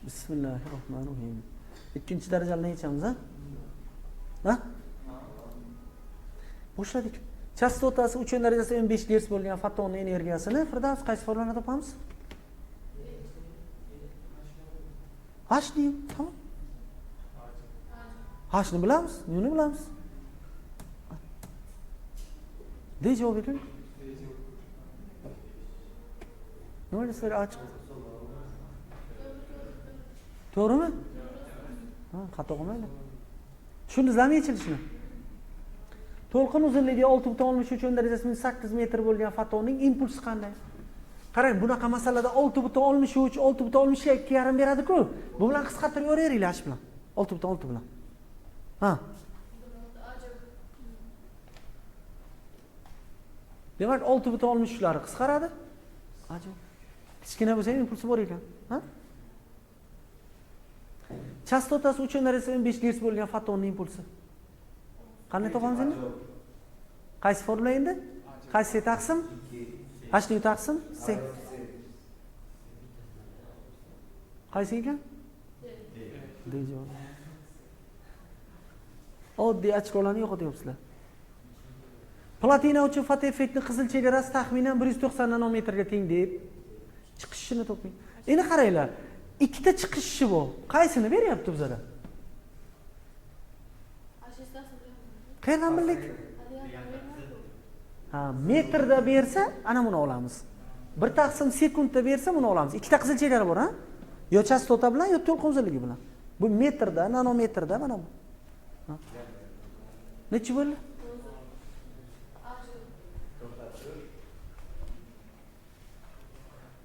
Bismillahirrohmanirrohim. İkinci dereceli yechamiz ha? Ha? Boshladik. Chastotasi 3 darajasi 15 Hz bo'lgan fotonning energiyasini Firdavs qaysi formulada topamiz? H deyim. Tamam. H'ni bilamiz, nuni bilamiz. D javob bering. Nima desizlar ochiq? To'g'rimi? Ha, xato qilmaydi. Tushundingizlarmi yechilishini? To'lqin uzunligi 6,63 darajasi 8 metr bo'lgan fotonning impulsi qanday? Qarang, bunaqa masalada 6,63, 6,62 yarim beradi-ku. Bu bilan qisqartirib yoraveringlar ash bilan. 6,6 bilan. Ha. Demak, 6,63 lari qisqaradi. Ajoyib. Kichkina bo'lsa ham impulsi bor ekan. Ha? Chastotasi 3 darajasi 15 Hz bo'lgan fotonning impulsi. Qanday topamiz endi? Qaysi formula endi? Qaysi taqsim? H taqsim C. Qaysi ekan? D javob. Oddiy ochkolarni yo'qotyapsizlar. Platina uchun fotoeffektning qizil chegarasi taxminan 190 nanometrga teng deb chiqishini toping. Endi qaranglar. Ikkita chiqishi bor. Qaysini beryapti bizada? Qayerdan bildik? Ha, metrda bersa, ana buni olamiz. 1 taqsim sekundda bersa, buni olamiz. Ikkita qizil chegara bor, ha? Yo chastota bilan, yo to'lqin uzunligi bilan. Bu metrda, nanometrda mana bu. Necha bo'ldi?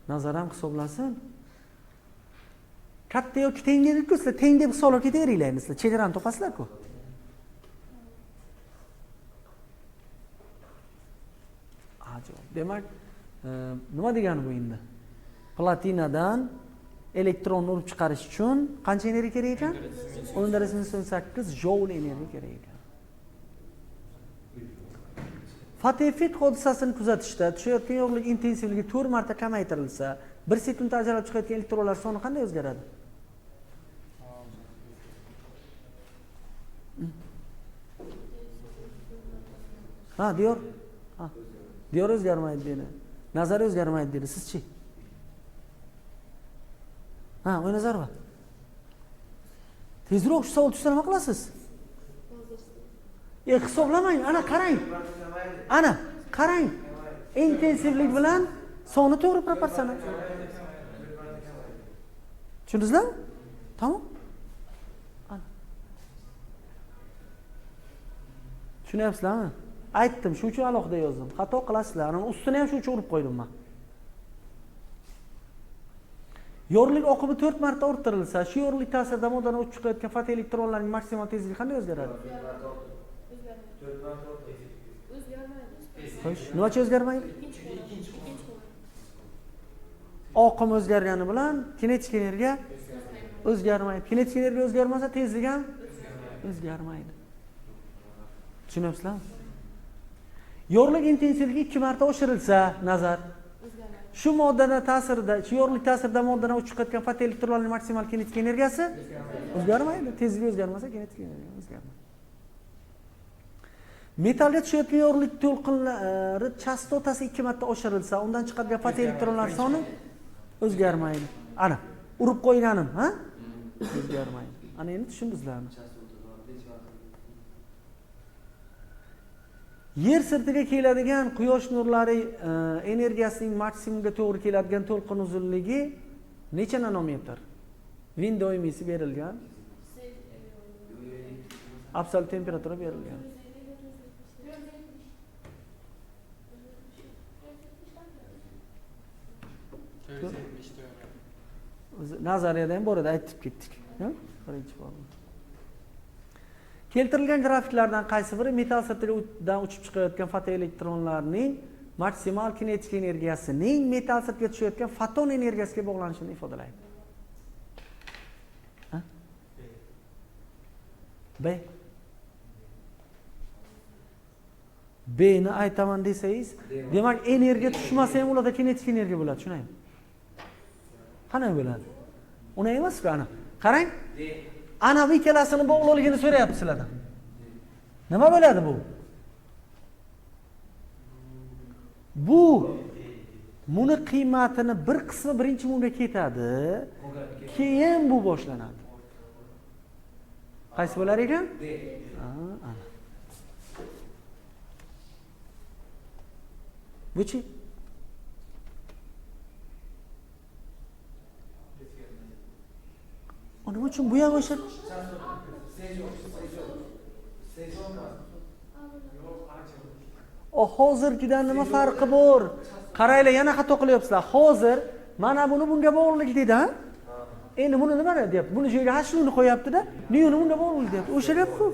Nazaram hisoblansin. Katta yoki tenglik-ku, sizlar teng deb hisoblab ketaveringlar endi, sizlar chegarani topasizlar-ku. Demak, nima degani bu endi? Platinadan elektronni urib chiqarish uchun qancha energiya kerak ekan? 10⁻⁸ joule energiya kerak ekan. Fotoeffekt hodisasini kuzatishda tushayotgan yorug'lik intensivligi 4 marta kamaytirilsa, 1 sekundda ajralib chiqayotgan elektronlar soni qanday o'zgaradi? Ha, diyor. Ha. Diyor o'zgarmaydi dedi. Nazar o'zgarmaydi dedi. Sizchi? Ha, o'y nazar bor. Tezroq shu savol tushsa nima qilasiz? Hisoblamang, ana qarang. Ana, qarang. Intensivlik bilan soni to'g'ri proporsional. Tushundingizmi? Tamam. Ana. Tushunyapsizlarmi? Aytdim, shu uchun alohida yozdim. Xato qilasizlar. Ana ustini ham shu uchun urib qo'ydim men. Yorug'lik oqimi 4 marta orttirilsa, shu yorug'lik ta'sirida moddadan o'tib chiqayotgan fotoelektronlarning maksimal tezligi qanday o'zgaradi? Xo'sh, nimacha o'zgarmaydi? Oqim o'zgargani bilan kinetik energiya o'zgarmaydi. Kinetik energiya o'zgarmasa, tezlik ham o'zgarmaydi. Tushunyapsizlarmi? Yorug'lik intensivligi 2 marta oshirilsa, nazar shu moddaning ta'sirida, shu yorug'lik ta'sirida moddadan o'tib chiqayotgan fotoelektronlarning maksimal kinetik energiyasi o'zgarmaydi. Tezligi o'zgarmasa, kinetik energiya o'zgarmaydi. Metallga tushayotgan yorug'lik to'lqinlari chastotasi 2 marta oshirilsa, undan chiqadigan fotoelektronlar soni o'zgarmaydi. Ana, urib qo'yganim, ha? O'zgarmaydi. Ana endi tushundingizlarmi? Yer sirtiga keladigan quyosh nurlari energiyasining maksimumga to'g'ri keladigan to'lqin uzunligi necha nanometr? Wien doimiysi berilgan. Absolut temperatura berilgan. Nazariyada ham bor edi, aytib ketdik. Birinchi forma. Keltirilgan grafiklardan qaysi biri metall sirtidan uchib chiqayotgan fotoelektronlarning maksimal kinetik energiyasining metall sirtiga tushayotgan foton energiyasiga bog'lanishini ifodalaydi? B. B ni aytaman desangiz, demak energiya tushmasa ham ularda kinetik energiya bo'ladi, tushunaymi? Qanday bo'ladi? Uni emas-ku ana. Qarang. Ana bu ikkalasini bog'liqligini so'rayapti sizlardan. Nima bo'ladi bu? Buni qiymatini bir qismi birinchi bunga ketadi, keyin bu boshlanadi. Qaysi bo'lar ekan? Ana. Buchi? Nima uchun bu ham o'sha? Hozirgidan nima farqi bor? Qaranglar, yana xato qilyapsizlar. Hozir mana buni bunga bog'liq dedi, ha? Endi buni nima deyapti? Buni joyiga hashluni qo'yapti-da, niyoni bunga bog'liq deyapti. O'sha gap-ku.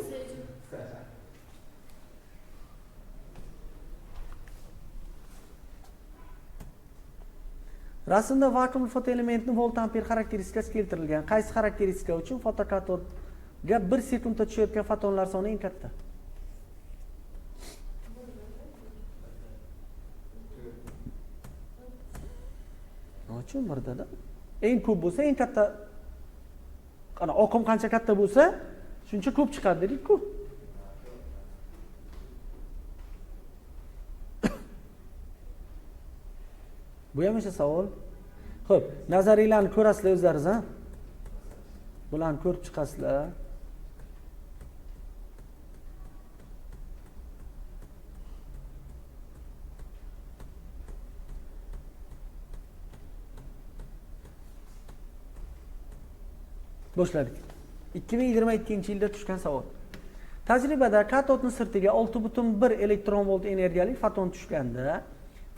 Rasmda vakuum fotoelementning volt ampere xarakteristikasi keltirilgan. Qaysi xarakteristika uchun fotokatodga 1 sekundda tushayotgan fotonlar soni eng katta? Nechun birdada? Eng ko'p bo'lsa, eng katta qana oqim qancha katta bo'lsa, shuncha ko'p chiqadi dedik-ku. Bu ham o'sha savol. Xo'p, nazariylarni ko'rasizlar o'zlaringiz, ha? Bularni ko'rib chiqasizlar. Boshladik. 2022-yilda tushgan savol. Tajribada katodning sirtiga 6,1 elektron volt energiyali foton tushganda,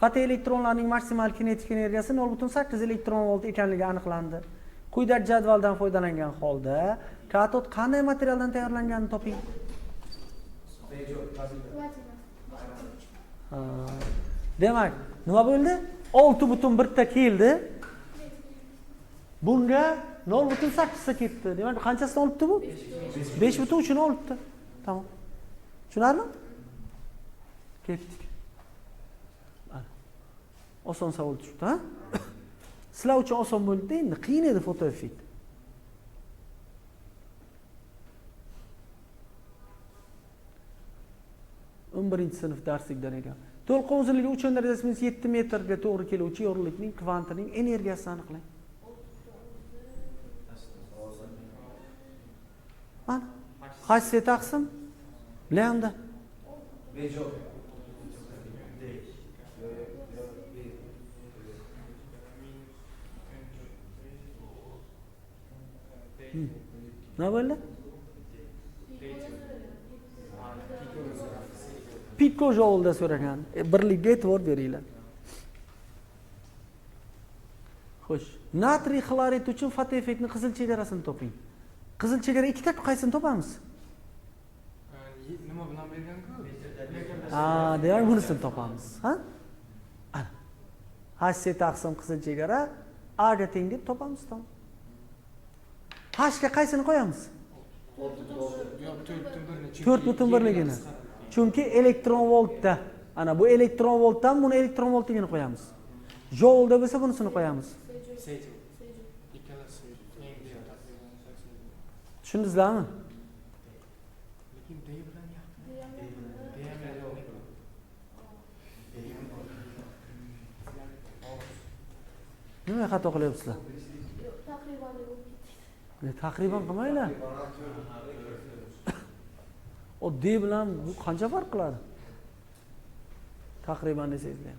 fotoelektronlarning maksimal kinetik energiyasi 0,8 elektron volt ekanligi aniqlandi. Quyidagi jadvaldan foydalangan holda katod qanday materialdan tayyorlanganini toping. Demak, nima bo'ldi? 6,1 ta keldi. Bunga 0,8 ta ketdi. Demak, qanchasini olibdi bu? 5,3 olibdi. Tamam. Tushunarmi? Ketdik. Oson savol tushdi, ha? Sizlar uchun oson bo'ldi, endi qiyin edi fotoeffekt. Birinchi sinf darslikdan ekan. To'lqin uzunligi 3.7 metrga to'g'ri keluvchi yorug'likning kvantining energiyasini aniqlang. Mana qaysi taqsim? Lambda. Nima bo'ldi? Pikojoulda so'ragan. Birlikka e'tibor beringlar. Xo'sh, natriy xlorid uchun fotoeffektning qizil chegarasini toping. Qizil chegara ikkita qaysini topamiz? Nima bilan bergan-ku? Demak, bunisini topamiz, ha? Ana. H taqsim qizil chegara A ga teng deb topamiz, tamom. H ga qaysini qo'yamiz? 4,1 ligini. Chunki elektron voltda. Ana bu elektron voltdan buni elektron voltligini qo'yamiz. Joulda bo'lsa bunisini qo'yamiz. Tushundingizlarmi? Nima xato qilyapsizlar? Taqriban qilmanglar. Oddiy bilan bu qancha farq qiladi? Taqriban desangizlar.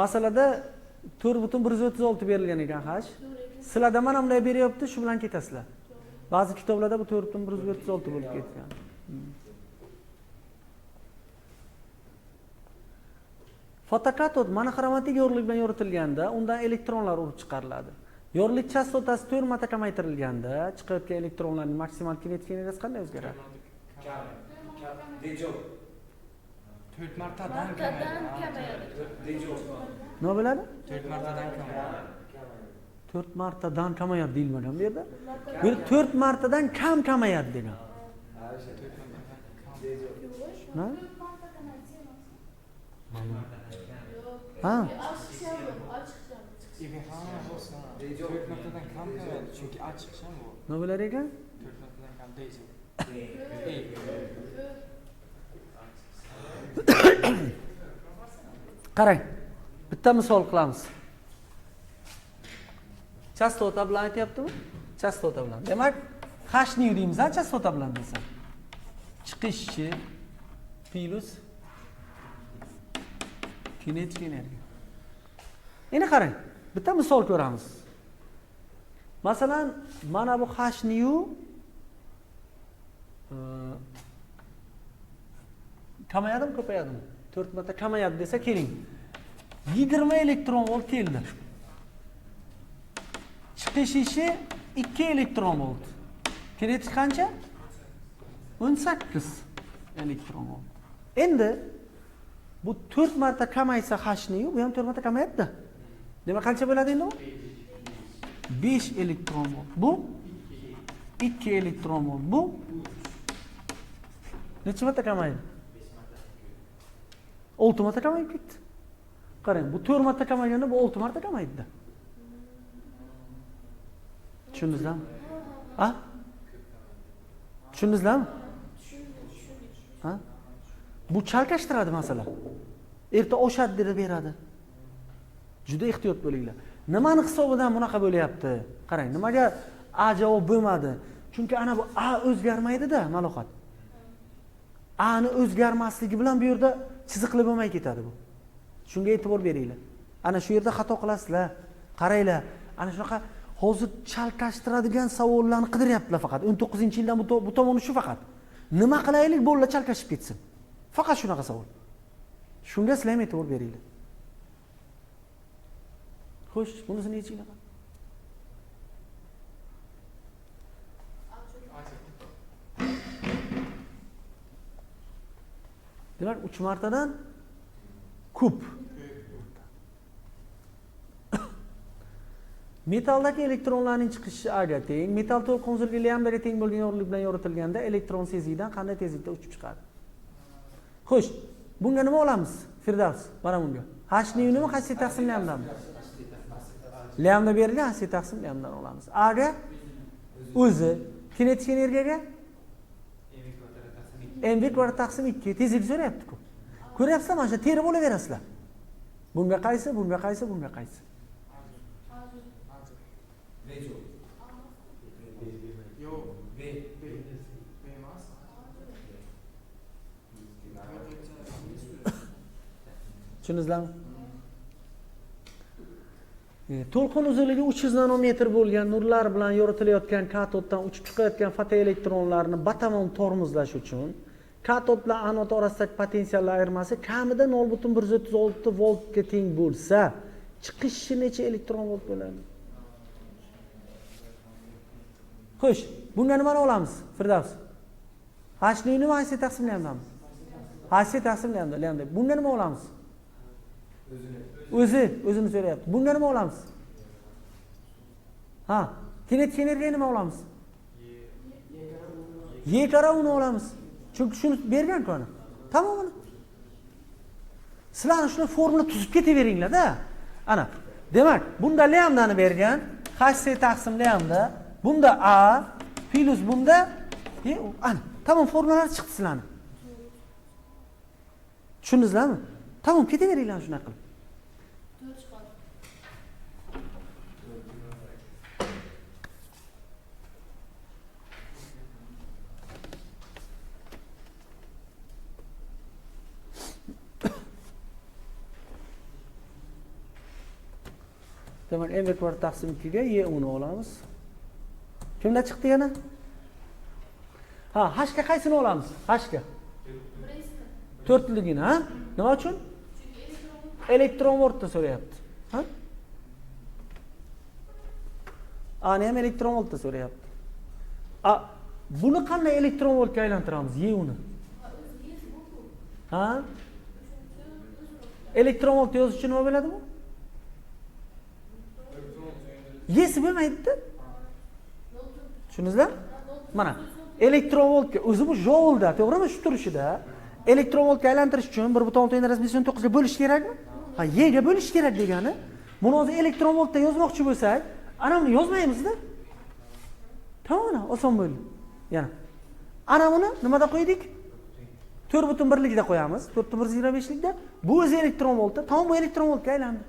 Masalada 4,136 berilgan ekan H. Sizlarda mana bunday beryapti, shu bilan ketasizlar. Ba'zi kitoblarda bu 4,136 bo'lib ketgan. Fotokatod monoxromatik yorug'lik bilan yoritilganda, undan elektronlar urib chiqariladi. Yorug'lik chastotasi 4 marta kamaytirilganda, chiqayotgan elektronlarning maksimal kinetik energiyasi qanday o'zgaradi? 4 martadan kamayadi. Nima bo'ladi? 4 martadan kamayadi. 4 martadan kamayadi deyilmagan bu yerda. Bu 4 martadan kam kamayadi degan. Ne? ha bo'lsa 4 nuqtadan kam kamayadi chunki a chiqishi ham bu nima bo'lar ekan? 4 nuqtadan kam deysiz. Qarang. Bitta misol qilamiz. Chastota bilan aytyaptimi? Chastota bilan. Demak, hashni deymiz, a chastota bilan desa. Chiqishi plus kinetik energiya. Endi qarang, bitta misol ko'ramiz. Masalan, mana bu hashni-yu kamayadimi, ko'payadimi? 4 marta kamayadi desa, keling. 20 elektron volt keldi. Chiqish ishi 2 elektron volt. Kinetik qancha? 18 elektron volt. Endi bu 4 marta kamaysa hashni-yu, bu ham 4 marta kamayapti. Demak, qancha bo'ladi endi u? 5 elektron volt. Bu 2 elektron volt. Bu necha marta kamaydi? 6 marta kamayib ketdi. Qarang, bu 4 marta kamayganda bu 6 marta kamaydi. Tushundingizmi? Ha? Tushundingizmi? Ha? Bu chalkashtiradi masalan. Erta oshadi deb beradi. Juda ehtiyot bo'linglar. Nimani hisobidan bunaqa bo'lyapti? Qarang, nimaga A javob bo'lmadi? Chunki ana bu A o'zgarmaydi-da, maloqat. A ni o'zgarmasligi bilan bu yerda chiziqli bo'lmay ketadi bu. Shunga e'tibor beringlar. Ana shu yerda xato qilasizlar. Qaranglar, ana shunaqa hozir chalkashtiradigan savollarni qidiryaptilar faqat. 19-yildan bu tomoni shu faqat. Nima qilaylik, bo'lsa chalkashib ketsin. Faqat shunaqa savol. Shunga sizlar ham e'tibor beringlar. Xo'sh, bunisini yechinglar. Demak, 3 martadan ko'p. Metaldagi elektronlarning chiqishi A ga teng, metal to'lqin uzunligi lambdaga teng bo'lgan yorug'lik bilan yoritilganda elektron sezgidan qanday tezlikda uchib chiqadi? Xo'sh, bunga nima olamiz? Firdavs, mana bunga. H ni nima? H taqsim lambdami? Lambda berilgan H taqsim lambdan olamiz. A ga o'zi, kinetik energiyaga mv kvadrat taqsim 2 tezlik so'rayapti-ku. Ko'ryapsizlar, mana shu terib olaverasizlar. Bunga qaysi, bunga qaysi, bunga qaysi? Tushundingizmi? To'lqin uzunligi 300 nanometr bo'lgan nurlar bilan yoritilayotgan katoddan uchib chiqayotgan fotoelektronlarni batamom tormozlash uchun katod bilan anod orasidagi potensiallar ayirmasi kamida 0.136 voltga teng bo'lsa, chiqishi necha elektron volt bo'ladi? Xo'sh, bunga nimani olamiz? Firdavs. H ni nima? H taqsim lambdami? H taqsim lambda. Bunga nima olamiz? O'zini so'rayapti. Bunga nima olamiz? Ha, kinetik energiyaga nima olamiz? Y kara uni olamiz. Chunki shuni bergan-ku ana. Tamomini. Sizlar shuni formula tuzib ketaveringlar-da. Ana. Demak, bunda lambdani bergan, H taqsim lambda, bunda A plus bunda ana. Tamom, formulalar chiqdi sizlarning. Tushundingizmi? Tamom, ketaveringlar shunaqa qilib. Demak, mv kvadrat taqsim 2 ga y uni olamiz. Kimda chiqdi yana? Ha, h ga qaysini olamiz? H ga. To'rtligini, ha? Nima uchun? Elektron voltda so'rayapti. Ha? Ani ham elektron voltda so'rayapti. Buni qanday elektron voltga aylantiramiz? Y uni. Ha? Elektron volt yozish uchun nima bo'ladi bu? Y'si bo'lmaydi-da. Tushundingizmi? Mana elektron voltga o'zi bu joulda, to'g'rimi? Shu turishida elektron voltga aylantirish uchun 1.9 ga bo'lish kerakmi? Ha, Y ga bo'lish kerak degani Buni hozir elektron voltda yozmoqchi bo'lsak, ana buni yozmaymiz-da. Tamam, oson bo'ldi. Yana. Ana buni nimada qo'ydik? 4.1likda qo'yamiz. 4.125likda. Bu o'zi elektron voltda. Tamam, bu elektron voltga aylandi.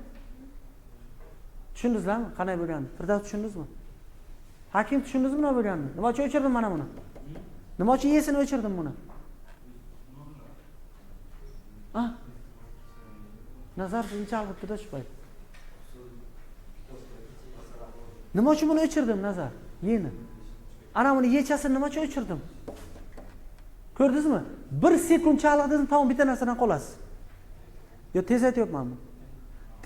Tushundingizmi? Qanday bo'lganini? Firdavs tushundingizmi? Hakim tushundingizmi nima bo'lganini? Nima uchun o'chirdim mana buni? Nima uchun yesini o'chirdim buni? Ha? Nazar sizni chalg'itdi-da shu payt. Nima uchun buni o'chirdim Nazar? Yeni. Ana buni yechasini nima uchun o'chirdim? Ko'rdingizmi? 1 sekund chalg'idingiz, tamom bitta narsadan qolasiz. Yo tez aytyapmanmi?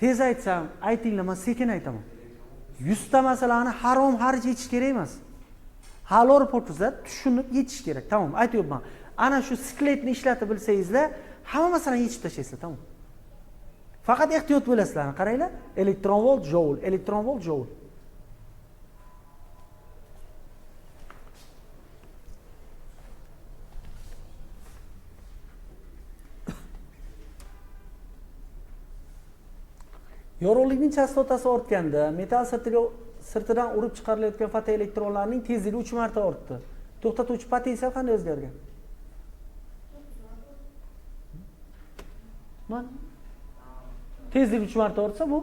Tez aytsam, aytinglar, men sekin aytaman. 100 ta masalani harom harj etish kerak emas. Halol po'kizda tushunib yetish kerak. Tamom, aytyapman. Ana shu sikletni ishlatib bilsangizlar, hamma masalani yechib tashlaysizlar, tamom. Faqat ehtiyot bo'lasizlar. Qaranglar, elektron volt joule, elektron volt joule. Yorug'likning chastotasi ortganda metall sirtidan urib chiqarilayotgan fotoelektronlarning tezligi 3 marta ortdi. To'xtatuvchi potensial qanday o'zgargan? Mana tezlik 3 marta ortsa bu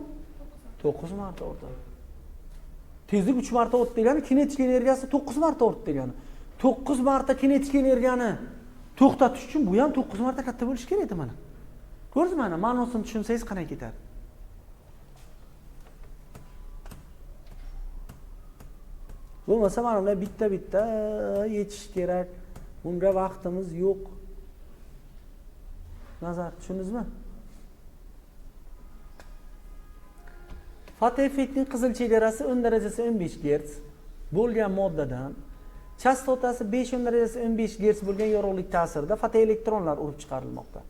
9 marta ortadi. Tezlik 3 marta ortdi degani kinetik energiyasi 9 marta ortdi degani. 9 marta kinetik energiyani to'xtatish uchun bu ham 9 marta katta bo'lishi kerak edi mana. Ko'rdingizmi mana? Ma'nosini tushunsangiz qanday ketadi? Bo'lmasa mana ular bitta-bitta yetish kerak. Bunga vaqtimiz yo'q. Nazar, tushundingizmi? Fotoeffektning qizil chegarasi 10 darajasi 15 Hz bo'lgan moddadan chastotasi 5 darajasi 15 Hz bo'lgan yorug'lik ta'sirida fotoelektronlar urib chiqarilmoqda.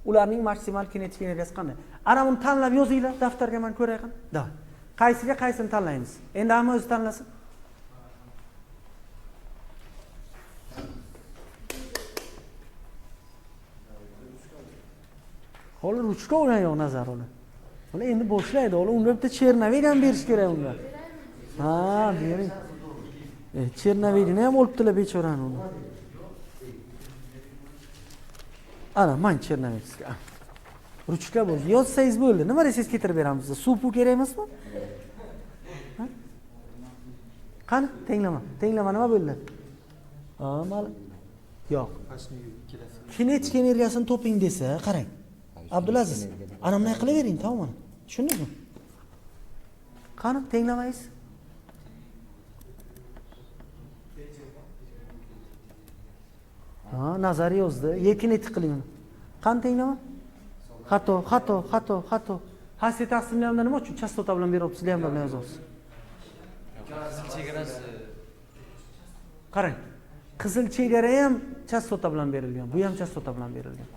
Ularning maksimal kinetik energiyasi qanday? Ana buni tanlab yozinglar, daftarga men ko'ray qani. Davay. Qaysiga qaysini tanlaymiz? Endi hamma o'zi tanlasin. Hozir ruchka o'ynan yo'q Nazar uni. Uni endi boshlaydi, unga bitta chernavigan berish kerak unga. Ha, bering. Chernavigini ham olibdilar bechorani uni. Ana, men chernavigga. Ruchka bo'ldi. Yozsangiz bo'ldi. Nima desangiz ketirib beramiz. Suv kerak emasmi? Ha? Qani, tenglama nima bo'ldi? Ha, ma'lum. Yo'q. Kinetik energiyasini toping desa, qarang. Abdulaziz, ana bunday qilavering, tamom. Tushundingizmi? Qani, tenglamaysiz? Ha, nazar yozdi. Kinetik qiling uni. Qani tenglama? Xato. Hasi taqsimlamada nima uchun chastota bilan beryapsiz, ham bilan yozasiz? Chegarasi. Qarang. Qizil chegara ham chastota bilan berilgan. Bu ham chastota bilan berilgan.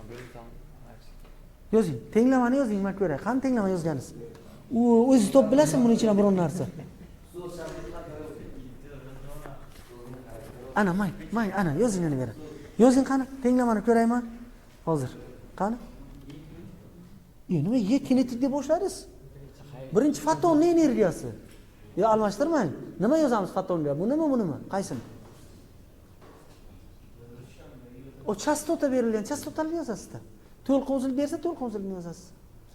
Yozing, tenglamani yozing, men ko'ray. Qani tenglama yozganingiz? O'zingiz top bilasizmi buning ichidan biron narsa? Ana, ana yozing yana bera. Yozing qani, tenglamani ko'rayman. Hozir. Qani? Nima kinetik deb boshladingiz? Birinchi fotonning energiyasi. Yo, almashtirmang. Nima yozamiz fotonga? Bu nima? Qaysini? O chastota berilgan, chastotani yozasiz-da. To'lqin uzilib bersa, to'lqin uzilibni yozasiz.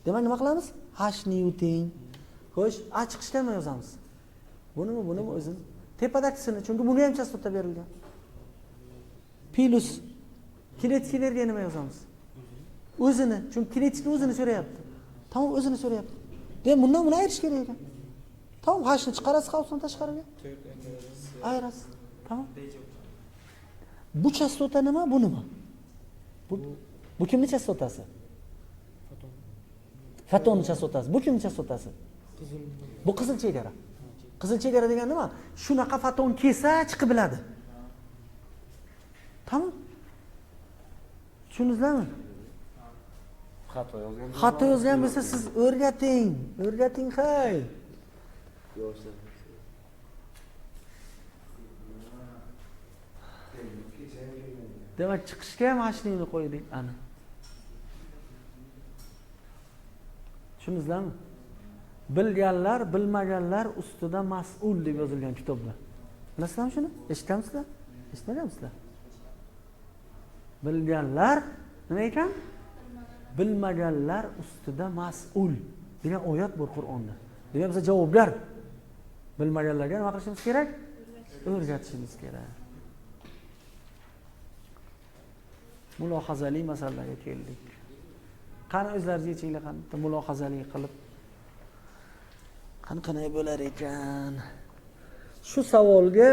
Demak, nima qilamiz? H ni teng. Xo'sh, A chiqishda nima yozamiz? Buni o'zi. Tepadagini, chunki bunga ham chastota berilgan. Plus kinetik energiya nima yozamiz? O'zini, chunki kinetikni o'zini so'rayapti. Tamom, o'zini so'rayapti. Demak, bundan buni ayirish kerak ekan. Tamom, H ni chiqarasiz, qavsdan tashqariga. Ayirasiz. Tamom. Bu chastota nima? Bu nima? Bu kimning chastotasi? Fotonning chastotasi. Bu kimning chastotasi? Bu qizil chegara. Qizil chegara degani nima? Shunaqa foton kelsa chiqib biladi. Tamom. Tushundingizmi? Xato yozgan bo'lsa siz o'rgating, hay. Demak, chiqishga ham H-ni qo'ydik, ana. Tushundingizmi? Bilganlar, bilmaganlar ustida mas'ul deb yozilgan kitobda. Bilasizlarmi shuni? Eshitganmisizlar? Eshitmaganmisizlar? Bilganlar nima ekan? Bilmaganlar ustida mas'ul degan oyat bor Qur'onda. Demak, biz javobgar. Bilmaganlarga nima qilishimiz kerak? O'rgatishimiz kerak. Mulohazali masalalarga keldik. Qani o'zlaringiz yechinglar, qani mulohazali qilib qanday bo'lar ekan? Shu savolga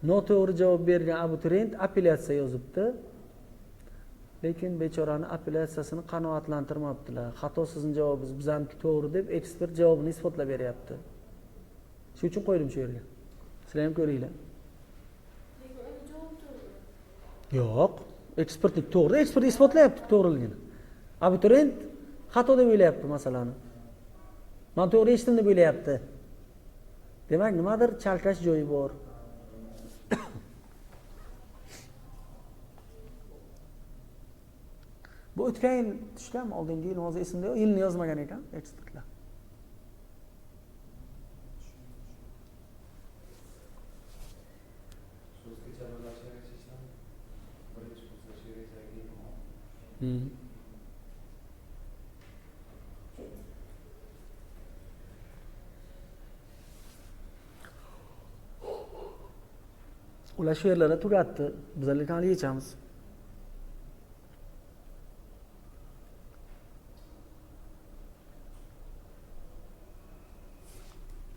noto'g'ri javob bergan abituriyent apellyatsiya yozibdi. Lekin bechorani apellyatsiyasini qanoatlantirmabdilar. Xato sizning javobingiz, bizaniki to'g'ri deb ekspert javobini isbotlab beryapti. Shu uchun qo'ydim shu yerga. Sizlar ham ko'ringlar. Yo'q, ekspertlik to'g'ri, ekspert isbotlayapti to'g'riligini. Abituriyent xato deb o'ylayapti masalani. Men to'g'ri eshitdim deb o'ylayapti. Demak, nimadir chalkash joyi bor. Bu o'tgan yil tushganmi? Oldingi yil hozir esimda yo'q, yilni yozmagan ekan ekspertlar. Ular shu yerlarda tugatdi. Bizlar lekin hali yechamiz.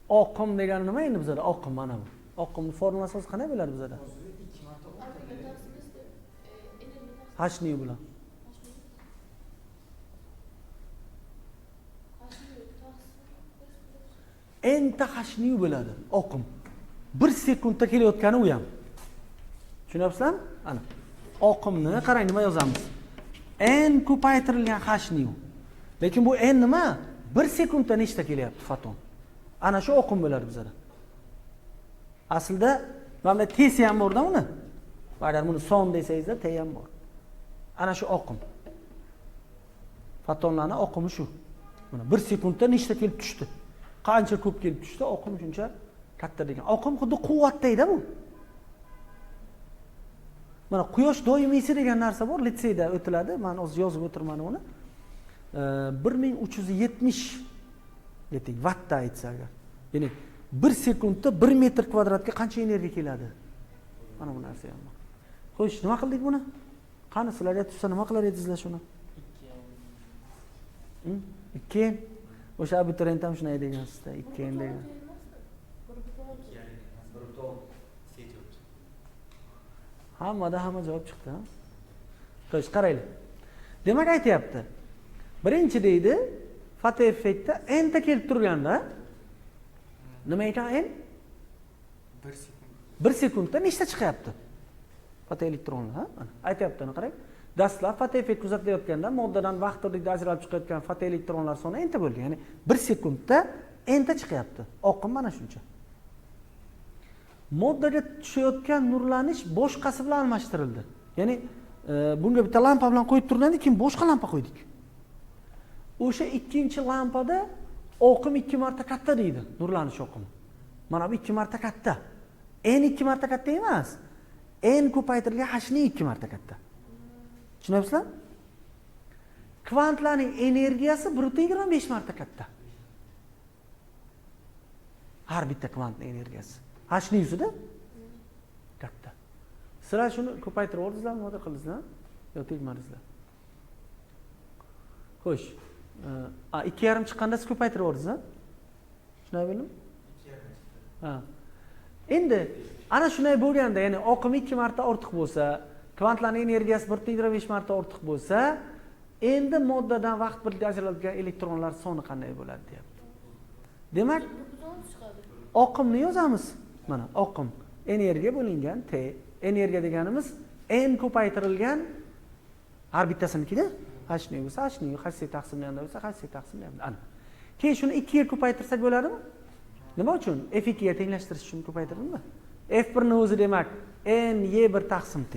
Oqim degani nima endi bizlarda? Oqim mana bu. Oqimning formulasi o'zi qanday bo'ladi bizlarda? Hashni bilan. Enta hashni bo'ladi oqim. 1 sekundda kelayotgani u ham. Tushunyapsizlarmi? Ana. Oqimni qarang nima yozamiz? N ko'paytirilgan hashni. Lekin bu n nima? 1 sekundda nechta kelyapti foton? Ana shu oqim bo'ladi bizada. Aslida mana tesi ham bor-da uni. Agar buni son desangizda T ham bor. Ana shu oqim. Fotonlarning oqimi shu. Mana 1 sekundda nechta kelib tushdi? Qancha ko'p kelib tushdi, oqim shuncha katta degan. Oqim xuddi quvvatdaydi bu. Mana quyosh doimiysi degan narsa bor, litseyda o'tiladi. Men hozir yozib o'tirman uni. 1370 dedik vattda aytsa agar. Ya'ni 1 sekundda 1 metr kvadratga qancha energiya keladi? Mana bu narsa ham bor. Xo'sh, nima qildik buni? Qani sizlarga tutsa nima qilar edingizlar shuni? 2. O'sha abituriyent ham shunday degansizda, 2 degan. Hamma javob chiqdi. Xo'sh, qaranglar. Demak aytayapti. Birinchi deydi, fotoeffektda n ta kelib turganda nima ekan n? 1 sekundda nechta chiqyapti? Fotoelektronlar, ha? Aytayapti, qarang. Dastlab fotoeffekt kuzatilayotganda moddadan vaqtida ajralib chiqayotgan fotoelektronlar soni n ta bo'ldi. Ya'ni 1 sekundda n ta chiqyapti. Oqim mana shuncha. Moddaga tushayotgan nurlanish boshqasi bilan almashtirildi. Ya'ni bunga bitta lampa bilan qo'yib turganda keyin boshqa lampa qo'ydik. O'sha ikkinchi lampada oqim 2 marta katta deydi, nurlanish oqimi. Mana bu 2 marta katta. N 2 marta katta emas. N ko'paytirilgan hni 2 marta katta. Tushunyapsizlar? Kvantlarning energiyasi 1.25 marta katta. Har bitta kvantning energiyasi. Hni yuzida katta. Sizlar shuni ko'paytirib oldingizlarmi, nima qildingizlar? Yo, tegmadingizlar. Xo'sh. 2,5 chiqqanda siz ko'paytirib oldingizlar? Shunday bo'ldimi? 2,5. Ha. Endi ana shunday bo'lganda, ya'ni oqim 2 marta ortiq bo'lsa, kvantlarning energiyasi 1.25 marta ortiq bo'lsa, endi moddadan vaqt birga ajraladigan elektronlar soni qanday bo'ladi deyapti. Demak, oqimni yozamiz. Mana oqim energiya bo'lingan T. Energiya deganimiz n ko'paytirilgan har bittasinikida hni bo'lsa hni, hc taqsimlanganda bo'lsa hc taqsimlanganda. Ana. Keyin shuni 2 ga ko'paytirsak bo'ladimi? Nima uchun? F2 ga tenglashtirish uchun ko'paytirdimmi? F1 ni o'zi demak n y1 taqsim T.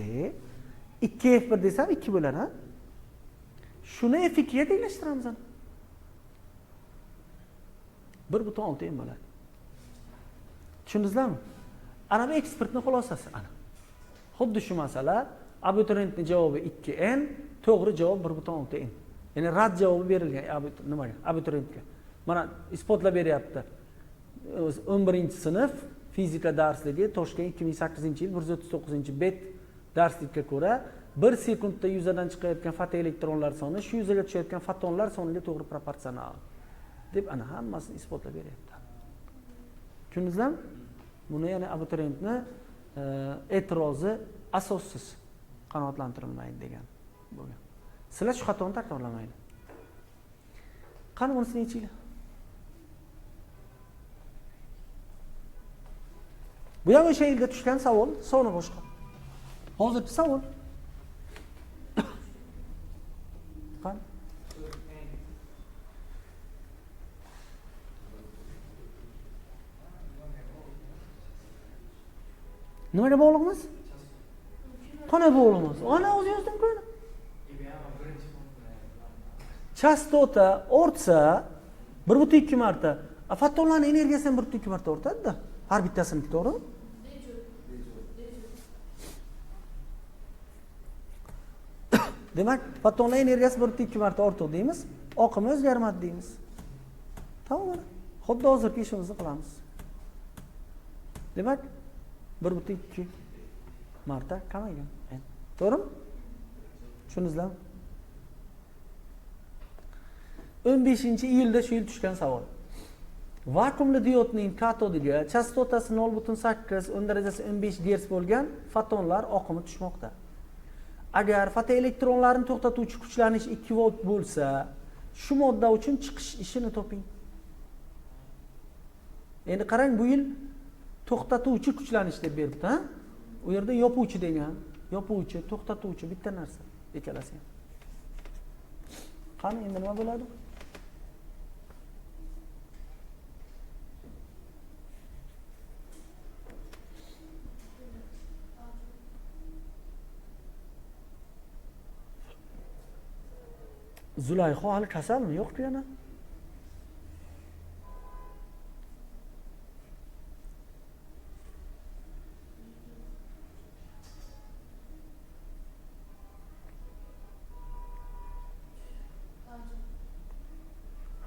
2 F1 desam 2 bo'ladi, ha? Shuni F2 ga tenglashtiramiz. 1,6 n bo'ladi. Tushundingizmi? Ana bu ekspertning xulosasi ana. Xuddi shu masala abituriyentning javobi 2n, to'g'ri javob 1,6 n. Ya'ni rad javobi berilgan nimaga? Abituriyentga. Mana isbotlab beryapti. 11-sinf fizika darsligi Toshkent 2008-yil 139-bet darslikka ko'ra 1 sekundda yuzadan chiqayotgan fotoelektronlar soni shu yuzaga tushayotgan fotonlar soniga to'g'ri proporsional deb ana hammasini isbotlab beryapti. Tushundingizmi? Buni ya'ni abituriyentni e'tirozi asossiz qanoatlantirilmaydi degan bo'lgan. Sizlar shu xatoni takrorlamaydi. Qani bunisini yechinglar. Bu ham o'sha yilda tushgan savol, soni boshqa. Hozirgi savol. Qani? Nimaga bog'liqmiz? Qanday bog'liqmiz? Ana o'zi yozdim-ku. Chastota ortsa 1,2 marta. Fotonlarning energiyasi ham 1,2 marta ortadi-da. Har bittasini, to'g'rimi? Demak, fotonlar energiyasi 1,2 marta ortdi deymiz. Oqimi o'zgarmadi deymiz. Tamom. Xuddi hozirgi ishimizni qilamiz. Demak, 1,2 marta kamaygan. To'g'rimi? Tushundingizmi? 15-iyulda shu yil tushgan savol. Vakuumli diodning katodiga chastotasi 0,8, o'ng darajasi 15 Hz bo'lgan fotonlar oqimi tushmoqda. Agar fotoelektronlarni to'xtatuvchi kuchlanish 2 volt bo'lsa, shu modda uchun chiqish ishini toping. Endi qarang, bu yil to'xtatuvchi kuchlanish deb beribdi, ha? U yerda yopuvchi degan, yopuvchi, to'xtatuvchi bitta narsa, ikkalasi ham. Qani endi nima bo'ladi? Zulayho hali kasalmi? Yo'q-ku yana.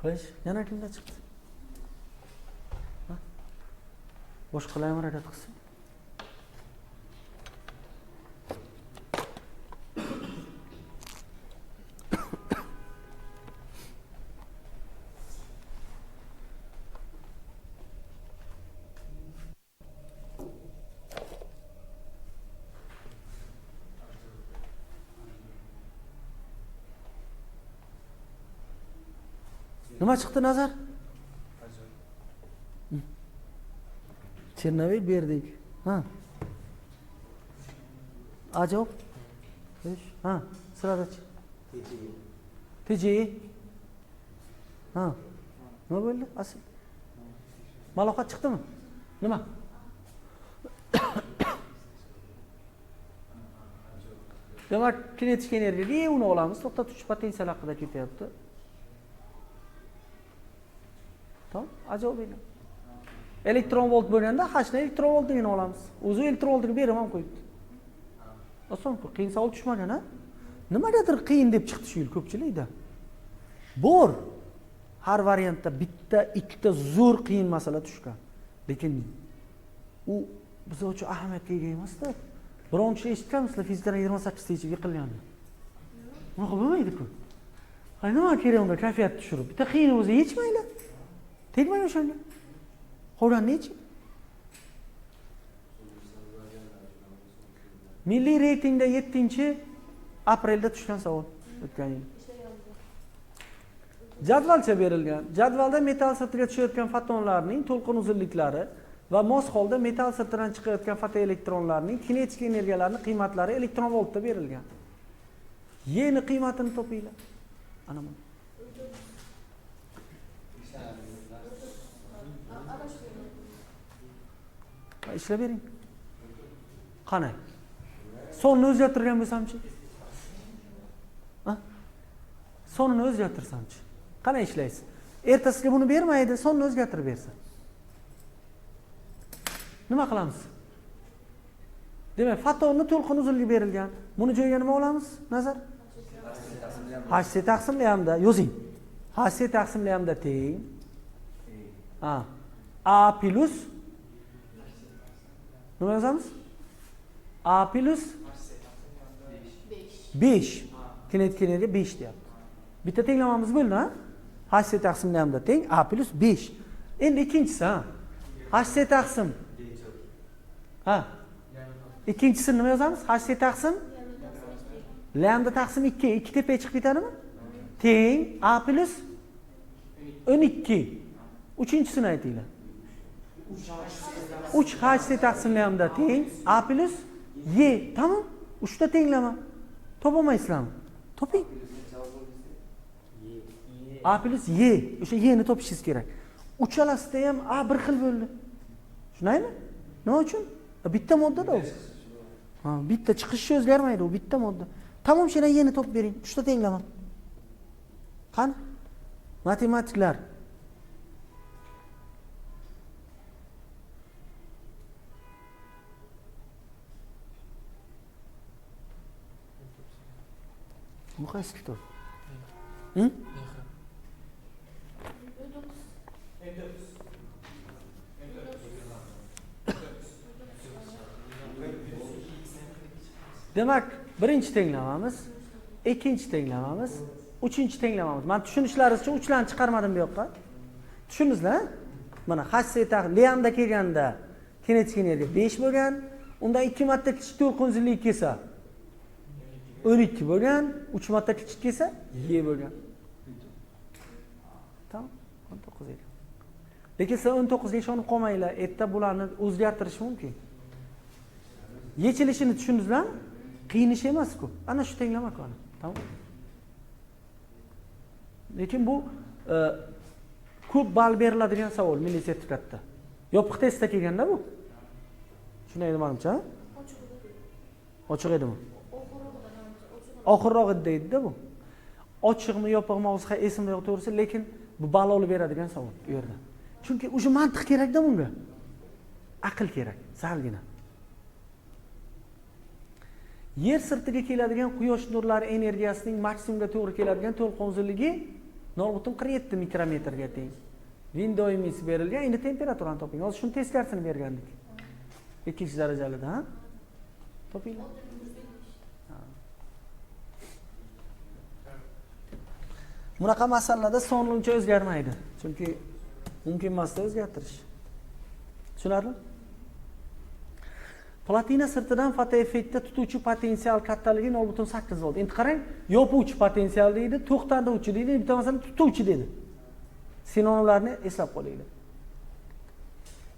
Xo'sh, yana kimda chiqdi? Ha? Boshqalar ham harakat qilsin. Nima chiqdi Nazar? Chernobil berdik. Ha. Ajob. Ha, siradachi. TJ. Ha. Nima bo'ldi? Asl. Maloqat chiqdimi? Nima? Demak, kinetik energiyaga uni olamiz, to'xtatuvchi potensial haqida ketyapti. Tamam, ajoyib. Elektron volt bo'lganda H ni elektron voltligini olamiz. O'zi elektron voltligini berib ham qo'yibdi. Oson-ku, qiyin savol tushmagan, ha? Nimagadir qiyin deb chiqdi shu yil ko'pchilikda. Bor. Har variantda bitta, ikkita zo'r qiyin masala tushgan. Lekin u biz uchun ahamiyatga ega emas-da. Bironchi eshitganmisizlar fizikadan 28 tacha yiqilganini? Unaqa bo'lmaydi-ku. Qani nima kerak unda kayfiyat tushirib? Bitta qiyin o'zi yechmaydi. Tegmang o'shanga. Qolganni-chi? Milliy reytingda 7-aprelda tushgan savol o'tgan yil. Jadvalcha berilgan. Jadvalda metall sirtiga tushayotgan fotonlarning to'lqin uzunliklari va mos holda metall sirtidan chiqayotgan fotoelektronlarning kinetik energiyalarining qiymatlari elektron voltda berilgan. Yeni qiymatini topinglar. Ana bu. Ishlab bering. Qani? Sonni o'zgartirgan bo'lsam-chi? Ha? Sonni o'zgartirsamchi? Qani ishlaysiz? ertasiga buni bermaydi, sonni o'zgartirib bersa. Nima qilamiz? Demak, fotonni to'lqin uzunligi berilgan. Buni joyiga nima olamiz? Nazar. HC taqsim lambda yozing. HC taqsim lambda teng A plus nima yozamiz? A plus 5. Kinetik energiya 5 deyapti. Bitta tenglamamiz bo'ldi, ha? HC taqsim lambda teng A plus 5. Endi ikkinchisi, ha? HC taqsim. Ha? Ikkinchisini nima yozamiz? HC taqsim lambda taqsim 2. 2 tepaga chiqib ketadimi? Teng A plus 12. Uchinchisini aytinglar. 3 HC taqsim lambda teng A plus Y. Tamam? 3 ta tenglama. Topolmaysizlarmi? Toping. A plus Y. O'sha Y ni topishingiz kerak. Uchalasida ham A bir xil bo'ldi. Tushunaymi? Nima uchun? Bitta moddada u. Ha, bitta chiqishi o'zgarmaydi, u bitta modda. Tamom, shuna Y ni topib bering. 3 ta tenglama. Qani? Matematiklar. Bu qaysi kitob? Demak, birinchi tenglamamiz, ikkinchi tenglamamiz, uchinchi tenglamamiz. Men tushunishlaringiz uchun uchlarni chiqarmadim bu yoqqa. Tushundingizlar? Mana HC lambda kelganda kinetik energiya 5 bo'lgan, undan 2 marta kichik to'lqin uzunligi kelsa 12 bo'lgan, 3 marta kichik kelsa Y bo'lgan. Tamam, 19 ekan. Lekin siz 19 ga ishonib qolmanglar, erta bularni o'zgartirish mumkin. Yechilishini tushundingizlarmi? Qiyin ish emas-ku. Ana shu tenglama qoni. Tamam. Lekin bu ko'p ball beriladigan savol milliy sertifikatda. Yopiq testda kelganda bu. Shunday edi menimcha. Ochiq edimi? Oxirroq deydi-da bu. Ochiqmi, yopiqmi, o'zi esimda yo'q to'g'risi, lekin bu ball olib beradigan savol bu yerda. Chunki o'sha mantiq kerak-da bunga. Aql kerak, salgina. Yer sirtiga keladigan quyosh nurlari energiyasining maksimumga to'g'ri keladigan to'lqin uzunligi 0.47 mikrometrga teng. Vin doimiysi berilgan, endi temperaturani toping. Hozir shuni teskarisini bergandik. 2 darajalida, ha? Topinglar. Bunaqa masalalarda sonli uncha o'zgarmaydi. Chunki mumkin emasda o'zgartirish. Tushunarlimi? Platina sirtidan fotoeffektda tutuvchi potensial kattaligi 0.8 volt. Endi qarang, yopuvchi potensial deydi, to'xtatuvchi deydi, bitta masalan tutuvchi dedi. Sinonimlarni eslab qo'yinglar.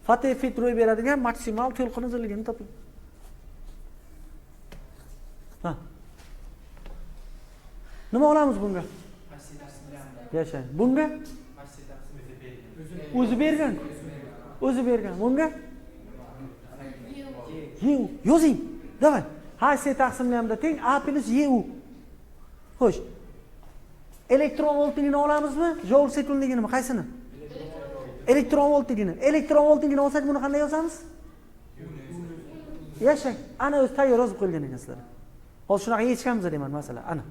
Fotoeffekt ro'y beradigan maksimal to'lqin uzunligini toping. Ha. Nima olamiz bunga? Yashang. Bunga? O'zi bergan. O'zi bergan. Bunga? YU. Yozing. Davay. HC taqsimlamda teng A plus YU. Xo'sh. Elektron voltligini olamizmi? Joule sekundligini qaysini? Elektron voltligini. Elektron voltligini olsak buni qanday yozamiz? Yashang. Ana o'zi tayyor yozib qo'ygan ekansizlar. Hozir shunaqa yechganmiz deyman masalan. Ana.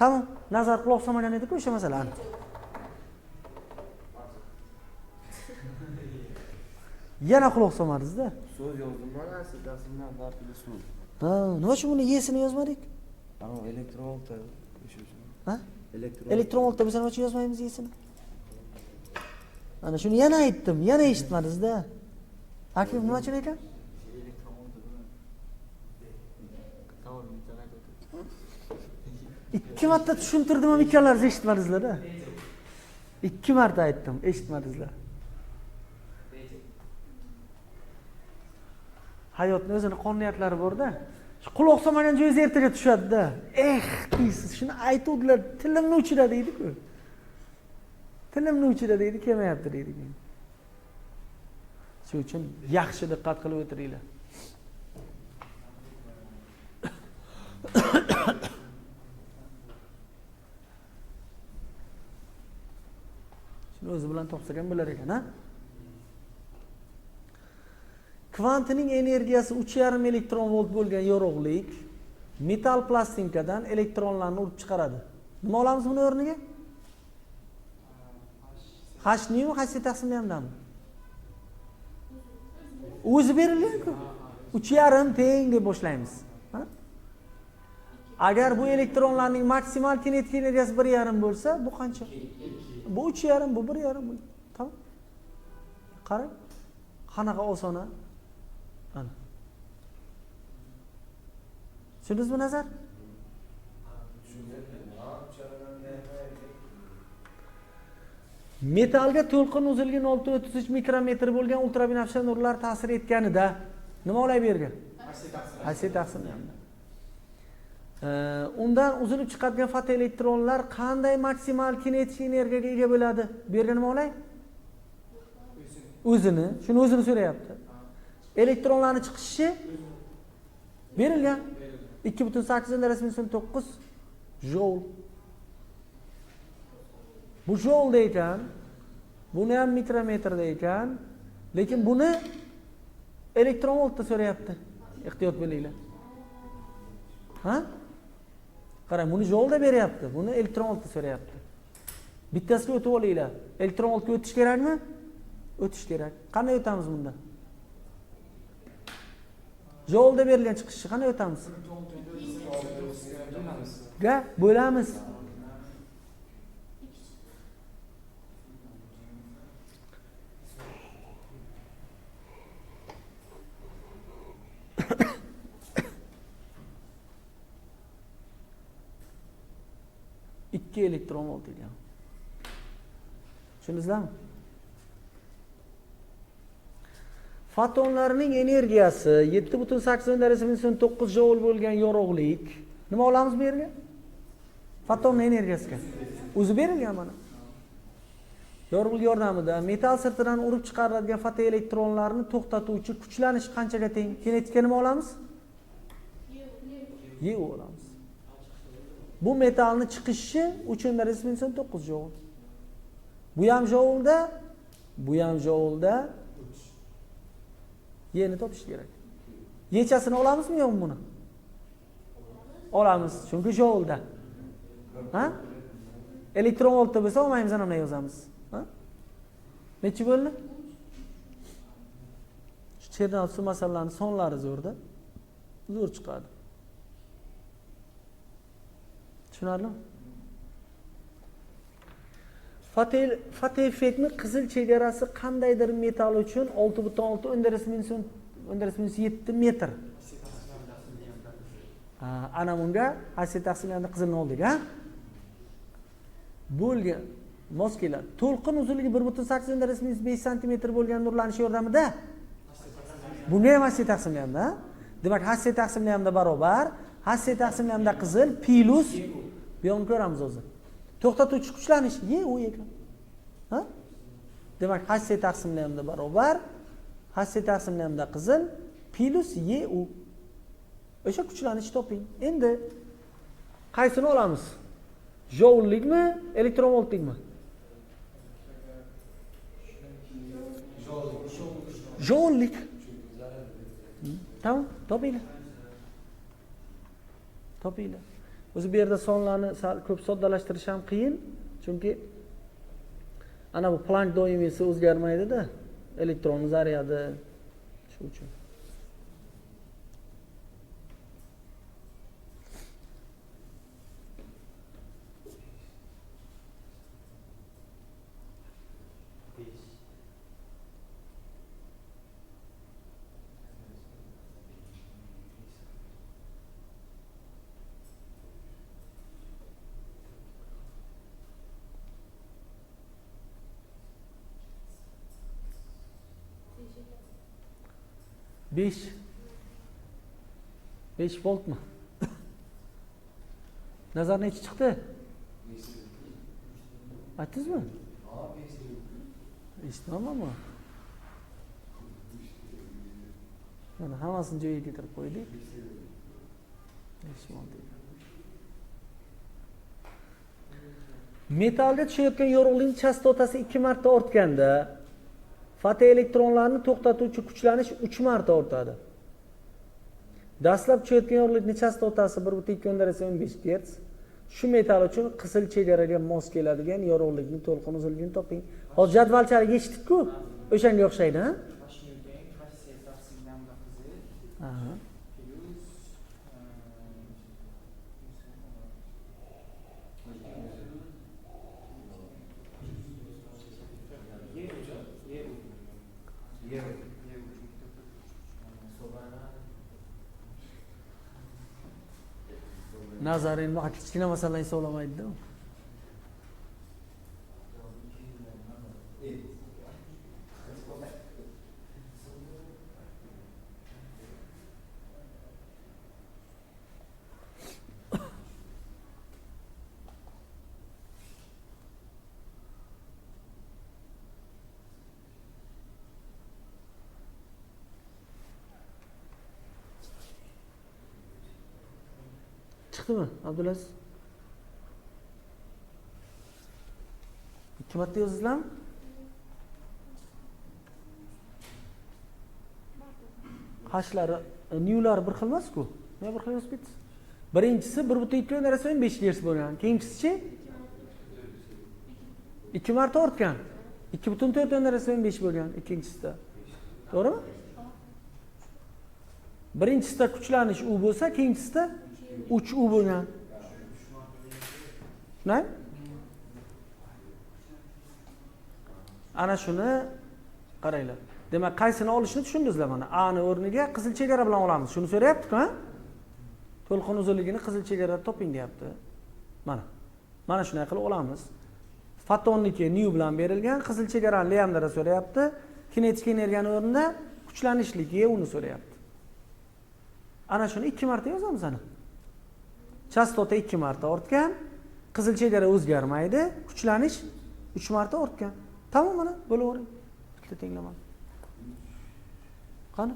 Tamam. Nazar quloq solmagan edi-ku o'sha masala. Ana. Yana quloq solmadingiz-da. So'z yozdim mana, siz dastimdan farqli so'z. Ha, nima uchun buni yesini yozmadik? Ana elektron volta o'sha uchun. Ha? Elektron volta biz nima uchun yozmaymiz yesini? Ana shuni yana aytdim, yana eshitmadingiz-da. Akif nima uchun ekan? Elektron volta bilan. Tamam, Ikki marta tushuntirdim ham ikkalariz eshitmadingizlar-da. 2 marta aytdim, eshitmadingizlar. Hayotning o'zini qonuniyatlari bor-da. Shu quloq solmagan joyingiz ertaga tushadi-da. Deysiz, shuni aytuvdilar, tilimni uchida deydi-ku. Tilimni uchida deydi, kelmayapti deydi. Shuning uchun yaxshi diqqat qilib o'tiringlar. o'zi bilan topsa ham bo'lar ekan, ha? Kvantning energiyasi 3,5 elektron volt bo'lgan yorug'lik metal plastinkadan elektronlarni urib chiqaradi. Nima olamiz buni o'rniga? H'ni H taqsimlayamdami? O'zi berilgan-ku. 3,5 teng deb boshlaymiz. Ha? Agar bu elektronlarning maksimal kinetik energiyasi 1,5 bo'lsa, bu qancha? Bu 3,5, bu 1,5. Tamam. Qarang. Qanaqa oson a? Ana. Tushundingizmi nazar? Metalga to'lqin uzunligi 0.33 mikrometr bo'lgan ultrabinafsha nurlar ta'sir etganida nima olay bu yerga? H taqsimlayapti. Undan uzilib chiqadigan fotoelektronlar qanday maksimal kinetik energiyaga ega bo'ladi? Bu yerga nima olay? O'zini, shuni o'zini so'rayapti. Elektronlarning chiqishi berilgan 2,8 joule. Bu joule ekan, buni ham mikrometrda ekan, lekin buni elektron voltda so'rayapti. Ehtiyot bo'linglar. Ha? Qarang, buni joulda beryapti, buni elektron voltda so'rayapti. Bittasiga o'tib olinglar. Elektron voltga o'tish kerakmi? O'tish kerak. Qanday o'tamiz bunda? Joulda berilgan chiqishni qanday o'tamiz? Ga bo'lamiz. Ikki elektron volt ekan. Tushundingizmi? Fotonlarning energiyasi 7,8 joule bo'lgan yorug'lik. Nima olamiz bu yerga? Fotonning energiyasiga. O'zi berilgan mana. Yorug'lik yordamida metal sirtidan urib chiqariladigan fotoelektronlarni to'xtatuvchi kuchlanish qanchaga teng? Kinetikka nima olamiz? E olamiz. Bu metalning chiqishi 3,9 joule. Bu ham joulda, bu ham joulda. Yeni topish kerak. Yechasini olamizmi yo'qmi buni? Olamiz, chunki joulda. Ha? Elektron voltda bo'lsa olmaymiz, ana yozamiz. Ha? Nechi bo'ldi? Chernovtsi masalalarning sonlari zo'rda. Zo'r chiqadi. Tushunarlimi? Fotoeffektni qizil chegarasi qandaydir metal uchun 6,6 metr. Ana bunga H taqsimlayanda qizilni oldik, ha? Bo'lgan mos keladi. To'lqin uzunligi 1,8 cm bo'lgan nurlanish yordamida bunga ham H taqsimlayapti, ha? Demak, H taqsimlayapti barobar H taqsimlayapti qizil plus bu yo'qni ko'ramiz o'zi. To'xtatuvchi kuchlanish u ekan. Ha? Demak, H taqsimlayapti barobar H taqsimlayapti qizil plus u. O'sha kuchlanishni toping. Endi qaysini olamiz? Joullikmi, elektron voltlikmi? Joullik. Tamam, topinglar. Topinglar. O'zi bu yerda sonlarni ko'p soddalashtirish ham qiyin, chunki ana bu Planck doimiysi o'zgarmaydi-da, elektron zaryadi shu uchun. Beş volt mu? Nazar nechi chiqdi? Aytdingizmi? Eshitmamanmi? Mana hammasini joyiga keltirib qo'ydik. 5 volt. Metallda tushayotgan yorug'likning chastotasi 2 marta ortganda fotoelektronlarni to'xtatuvchi kuchlanish 3 marta ortadi. Dastlab tushayotgan yorug'likning chastotasi 1.2 Hz. Shu metall uchun qizil chegaraga mos keladigan yorug'likning to'lqin uzunligini toping. Hozir jadvalchalik eshitdik-ku. O'shanga o'xshaydi, ha? Aha. Nazar endi kichkina masalani hisoblamaydi-da. Chiqdimi, Abdulaziz? 2 marta yozdingizlarmi? Hashlari, newlari bir xil emas-ku. Nima bir xil yozib ketdingiz? Birinchisi 1.2 Hz bo'lgan. Keyinchisi 2 marta ortgan. 2.4 bo'lgan ikkinchisida. To'g'rimi? Birinchisida kuchlanish u bo'lsa, keyinchisida 3U bo'lgan. Ne? Ana shuni qaranglar. Demak, qaysini olishni tushundingizlar mana. A ni o'rniga qizil chegara bilan olamiz. Shuni so'rayapti-ku, ha? To'lqin uzunligini qizil chegarada toping deyapti. Mana. Mana shunday qilib olamiz. Fotonniki nu bilan berilgan, qizil chegarani lambda so'rayapti. Kinetik energiyani o'rnida kuchlanishligi uni so'rayapti. Ana shuni 2 marta yozamiz ana. Chastota 2 marta ortgan, qizil chegara o'zgarmaydi, kuchlanish 3 marta ortgan. Tamom mana, bo'lavering. Bitta tenglamani. Qani?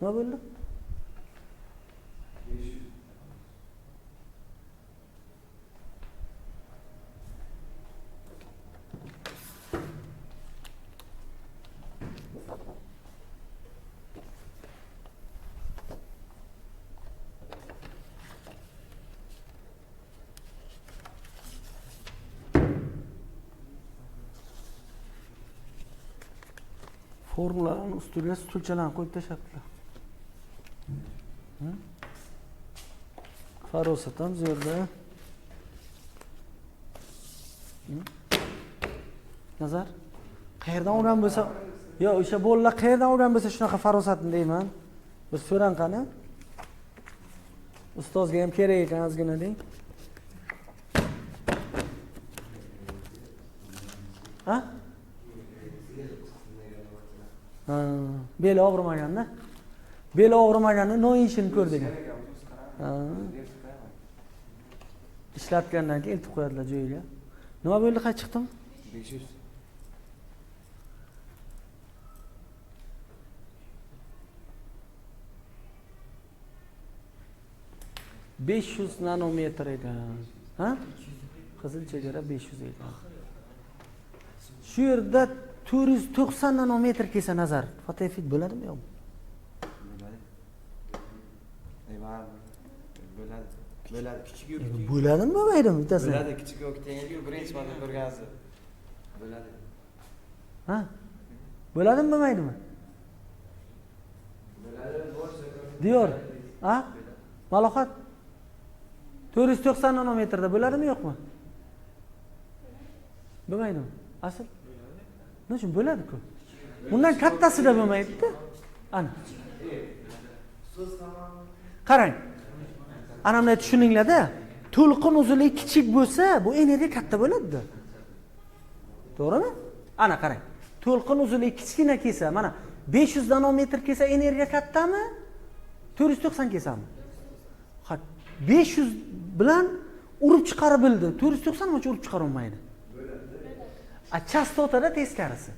Nima bo'ldi? Formulalarni ustiga stulchalarni qo'yib tashlabdilar. Farosat ham zo'rda. Nazar, qayerdan olgan bo'lsa, yo o'sha bolalar qayerdan olgan bo'lsa shunaqa farosatni deyman. Bir so'rang qani. Ustozga ham kerak ekan ozgina deng. Ha? Beli og'rimaganda. Beli og'rimaganda noyishini ko'rdik. Ishlatgandan keyin eltib qo'yadilar joyiga. Nima bo'ldi, qay chiqdim? 500. 500 nanometr ekan. Ha? Qizil chegara 500 ekan. Shu yerda 490 nanometr kelsa nazar, fotoeffekt bo'ladimi yo'qmi? Bo'ladi. Bo'ladi. Bo'ladi. Kichik yo'q. Bo'ladimi, bo'lmaydimi bittasi? Bo'ladi, kichik yo'q, tengi birinchi marta ko'rgansiz. Bo'ladi. Ha? Bo'ladimi, bo'lmaydimi? Bo'ladi, bo'lsa. Diyor. Ha? Malohat 490 nanometrda bo'ladimi, yo'qmi? Bo'lmaydimi? Asl nima uchun bo'ladi-ku? Bundan kattasida bo'lmaydi-da. Ana. Qarang. Ana buni tushuninglar-da. To'lqin uzunligi kichik bo'lsa, bu energiya katta bo'ladi-da. To'g'rimi? Ana qarang. To'lqin uzunligi kichkina kelsa, mana 500 nanometr kelsa energiya kattami? 490 kelsami? Ha, 500 bilan urib chiqarib bildi. 490 nima uchun urib chiqara olmaydi? Chastotada teskarisi.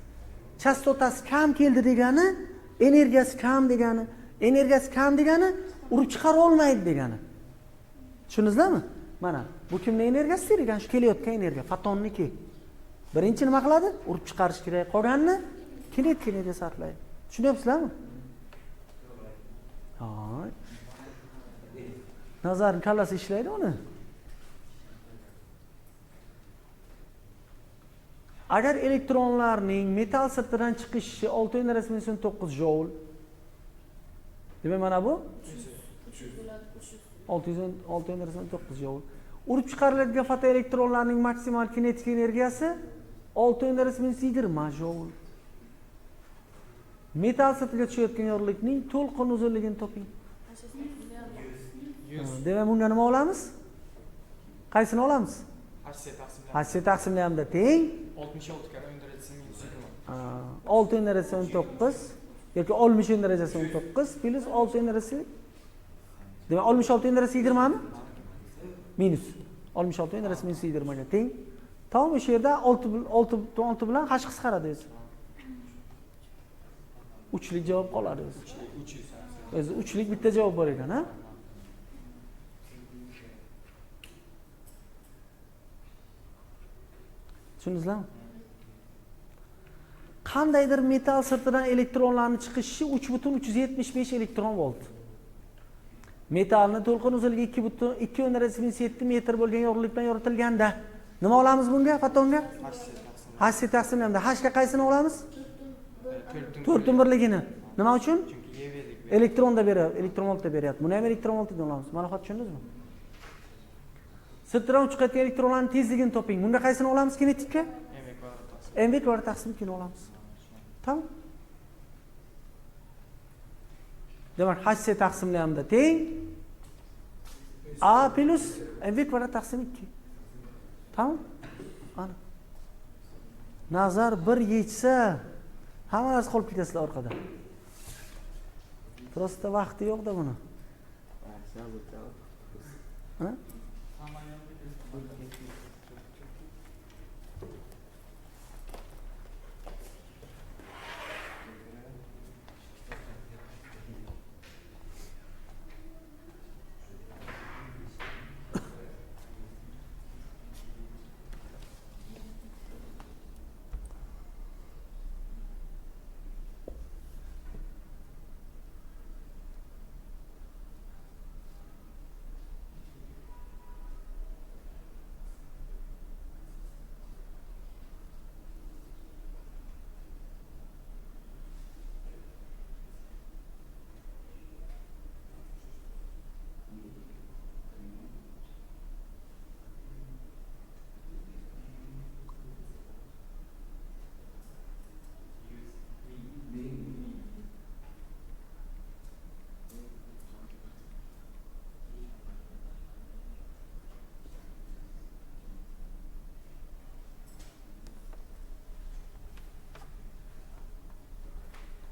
Chastotasi kam keldi degani, energiyasi kam degani, energiyasi kam degani urib chiqara olmaydi degani. Tushundingizmi? Mana Bu kimning energiyasi ekan? Shu kelayotgan energiya, fotonniki. Birinchi nima qiladi? Urib chiqarish kerak. Qolganini kinetik energiya sarflaydi. Tushunyapsizlarmi? Hoy. Nazarning kallasi ishlaydi uni. Agar elektronlarning metal sirtidan chiqishi 6-9 joule. Demak mana bu 6-9 joule. Urib chiqariladigan fotoelektronlarning maksimal kinetik energiyasi 6-20 joule. Metal sirtiga tushayotgan yorug'likning to'lqin uzunligini toping. Demak bunga nima olamiz? Qaysini olamiz? HC taqsimlayapti teng 66 kare 10 derecesi minus 20. 6 derecesi 19 yoki 60 derecesi 19 plus 6 derecesi. Demak 66 derecesi 20 mi? Minus 66 derecesi minus 20 ga teng. Tamam, o'sha yerda 6 bilan h qisqaradi o'zi. 3lik javob qoladi o'zi. 300. O'zi 3lik bitta javob bor ekan, ha? Tushundingizmi? Qandaydir metal sirtidan elektronlarning chiqishi 3,375 elektron volt. Metalning to'lqin uzunligi 2,7 metr bo'lgan yorug'lik bilan yoritilganda nima olamiz bunga? Fotonga? H taqsimlayapti. H ga qaysini olamiz? 4/1ligini. Nima uchun? Chunki E verdik. Elektronda beryapti, elektron voltda beryapti. Buni ham elektron volt deb olamiz. Mana hozir tushundingizmi? Sirtdan chiqayotgan elektronlarning tezligini toping. Bunda qaysini olamiz kinetikka? MV kvadrat taqsim 2 ni olamiz. Tamam. Demak, HC taqsimlayapti teng A plus MV kvadrat taqsim 2. Tamam? Ana. Nazar bir yechsa, hamma narsa qolib ketasizlar orqada. Prosta vaqti yo'q-da buni. Ha?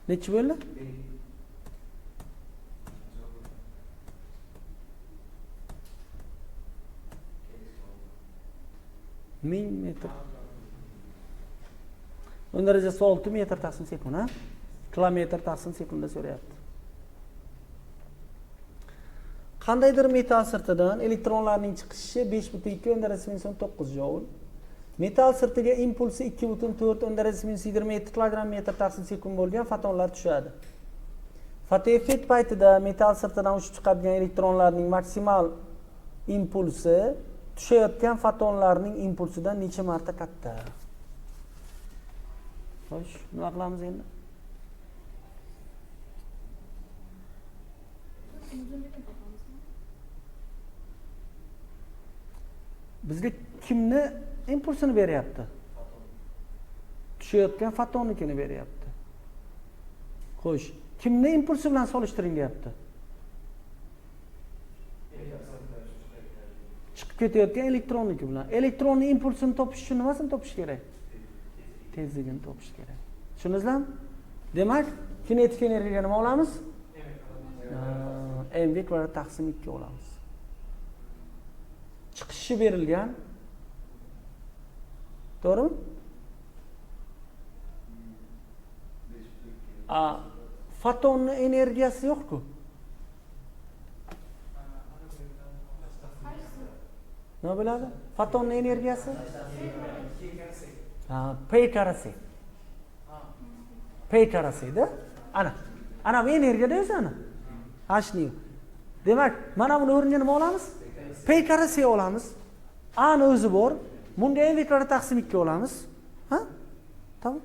Nechi bo'ldi? Ming metr. 10 darajasi 6 metr taqsim sekund, ha? Kilometr taqsim sekundda so'rayapti. Qandaydir metal sirtidan elektronlarning chiqishi 5,2 darajasi minus 9 joule. Metal sirtiga impulsi 2,4 darajasi minus 27 kilogramm metr taqsim sekund bo'lgan fotonlar tushadi. Fotoeffekt paytida metal sirtidan uchib chiqadigan elektronlarning maksimal impulsi tushayotgan fotonlarning impulsidan necha marta katta? Xo'sh, nima qilamiz endi? Bizga kimni impulsini beryapti? Tushayotgan fotonnikini beryapti. Xo'sh, kimni impulsi bilan solishtiring deyapti? Chiqib ketayotgan elektronniki bilan. Elektronning impulsini topish uchun nimasini topish kerak? Tezligini topish kerak. Tushundingizmi? Demak, kinetik energiyaga nima olamiz? mv kvadrat taqsim 2 olamiz. Chiqishi berilgan. To'g'rimi? Fotonning energiyasi yo'q-ku. Nima bo'ladi? Fotonning energiyasi? P karasi. P karasida. Ana bu energiyada o'zi ana. H nu. Demak, mana buni o'rniga nima olamiz? P karasi olamiz. A ni o'zi bor. Bunga m kvadrat taqsim 2 olamiz. Ha? Tamam.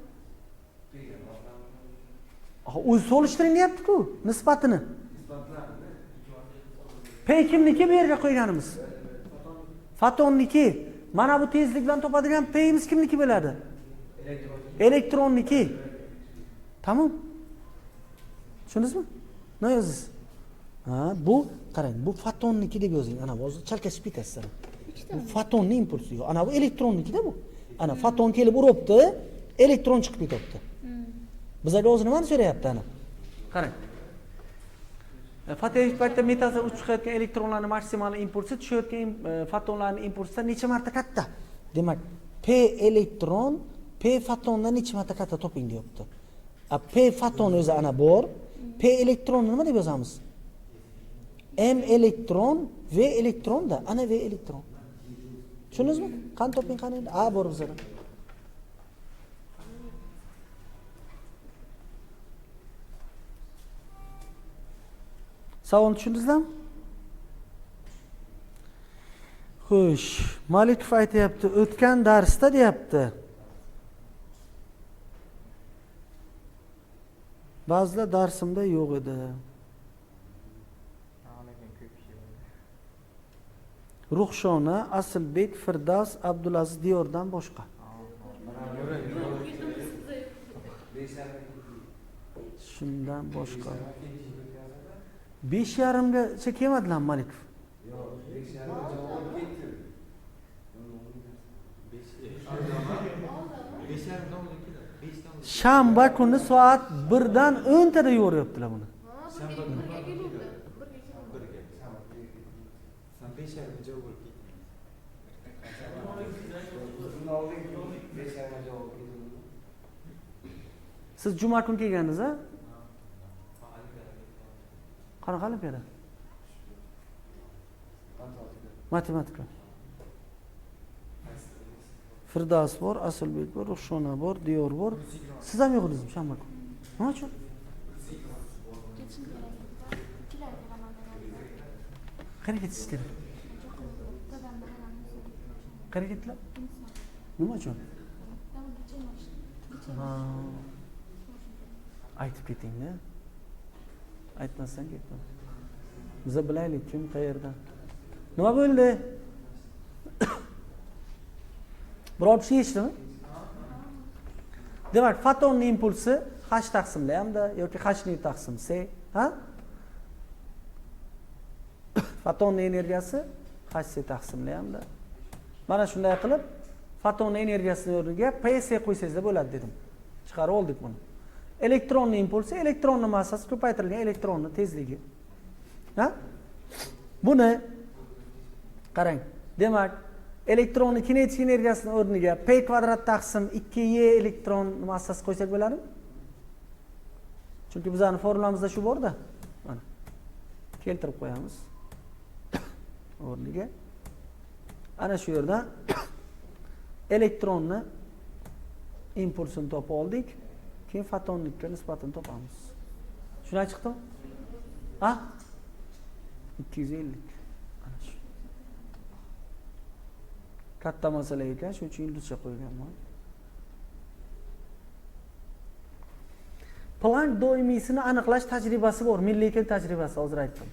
O'zi solishtiryapti-ku nisbatini. P kimniki bu yerga qo'yganimiz? Fotonniki. Mana bu tezlik bilan topadigan P'imiz kimniki bo'ladi? Elektronniki. Tamam. Tushundingizmi? Nima yozasiz? Bu qarang, bu fotonniki deb yozing. Ana hozir chalkashib ketasiz. Bu fotonning impulsi. Ana bu elektronniki-da bu. Ana foton kelib uribdi, elektron chiqib ketibdi. Bizga o'zi nimani so'rayapti ana? Qarang. Fotonik paytda metaldan uchib chiqayotgan elektronlarning maksimal impulsi tushayotgan fotonlarning impulsidan necha marta katta? Demak, P elektron P fotondan necha marta katta toping deyapti. P foton o'zi ana bor. P elektron nima deb yozamiz? M elektron, V elektronda, ana V elektron. Tushundingizmi? Qani toping qani endi? A bor bizda. Savolni tushundingizmi? Xo'sh, Malikov aytayapti, o'tgan darsda deyapti. Ba'zida darsimda yo'q edi. Ruhshona, Asilbek, Firdavs, Abdulaziz Diyordan boshqa. Shundan boshqa. 5:30gacha kelmadilar Malikov. Yo'q, 5:30 javob ketdi. 5:30 Shanba kuni soat 1dan 10 tada yo'ryaptilar buni. Shanba kuni 1ga. Sen 5:30 javob ketdi. Siz juma kuni kelgandingiz, a? Qanaqa olimpiada? Matematika. Firdavs bor, Asilbek bor, Ruhshona bor, Diyor bor. Siz ham yo'q edingizmi shanba kuni? Nima uchun? Qayerga ketishingiz kerak? Qayerga ketdilar? Nima uchun? Aytib keting-da. Aytmasdan ketdim. Biz bilaylik kim qayerdan. Nima bo'ldi? Biror bir şey eshitdimi? Demak, fotonning impulsi H taqsimda hamda yoki H nu taqsim C, ha? Fotonning energiyasi Hc taqsimda hamda. Mana shunday qilib, fotonning energiyasining o'rniga Pc qo'ysangizda bo'ladi dedim. Chiqarib oldik buni. Elektronning impulsi, elektronning massasi ko'paytirilgan elektronning tezligi. Ha? Buni qarang. Demak, elektronning kinetik energiyasining o'rniga P kvadrat taqsim 2y elektron massasi qo'ysak bo'ladimi? Chunki bizning formulamizda shu bor-da. Mana. Keltirib qo'yamiz. O'rniga. Ana shu yerda elektronni impulsini topib oldik. Keyin fotonlikka nisbatini topamiz. Shunday chiqdimi? Ha? 250. Ana shu. Katta masala ekan, shuning uchun yulduzcha qo'yganman. Planck doimiysini aniqlash tajribasi bor, milliy tajribasi hozir aytdim.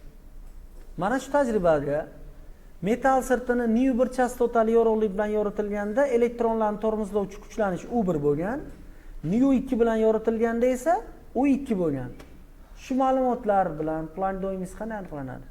Mana shu tajribaga metal sirtini nu1 chastotali yorug'lik bilan yoritilganda elektronlarni tormozlovchi kuchlanish U1 bo'lgan, nu2 bilan yoritilganda esa U2 bo'lgan. Shu ma'lumotlar bilan Planck doimiysi qanday aniqlanadi?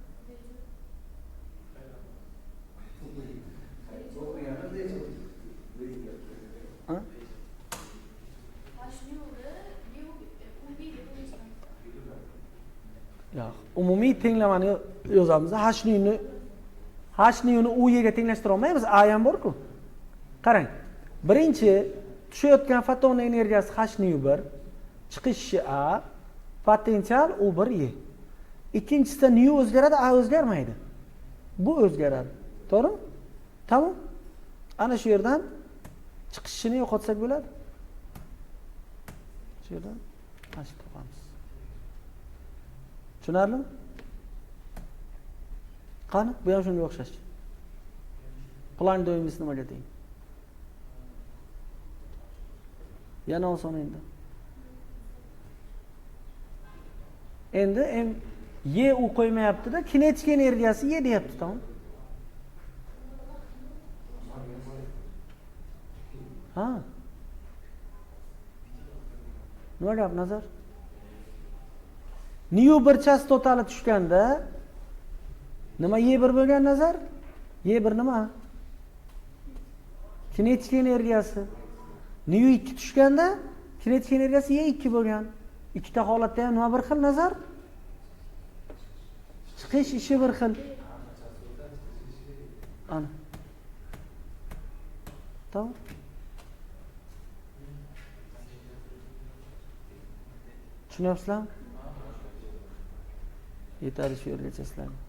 Yo'q, umumiy tenglamani yozamiz. H ni U ga tenglashtira olmaymiz. A ham bor-ku. Qarang. Birinchi tushayotgan foton energiyasi H1, chiqishi A, potensial U1Y. Ikkinchisida nu o'zgaradi, A o'zgarmaydi. Bu o'zgaradi. To'g'rimi? Tamam. Ana shu yerdan chiqishini yo'qotsak bo'ladi. Shu yerdan tashib topamiz. Tushunarlimi? Qani, bu ham shunga o'xshash. Plan do'yimiz nimaga teng? Yana oson endi. Endi Y u qo'ymayapti-da, kinetik energiyasi Y deyapti, tamam? Ha. Nima gap, Nazar? New bir chastotali tushganda nima Y1 bo'lgan, Nazar? Y1 nima? Kinetik energiyasi. New 2 tushganda kinetik energiyasi Y2 bo'lgan. Ikkita holatda ham nima bir xil, Nazar? Chiqish ishi bir xil. Ana. Tamam. Tushunyapsizlarmi? Yetadi shu yergacha sizlarga.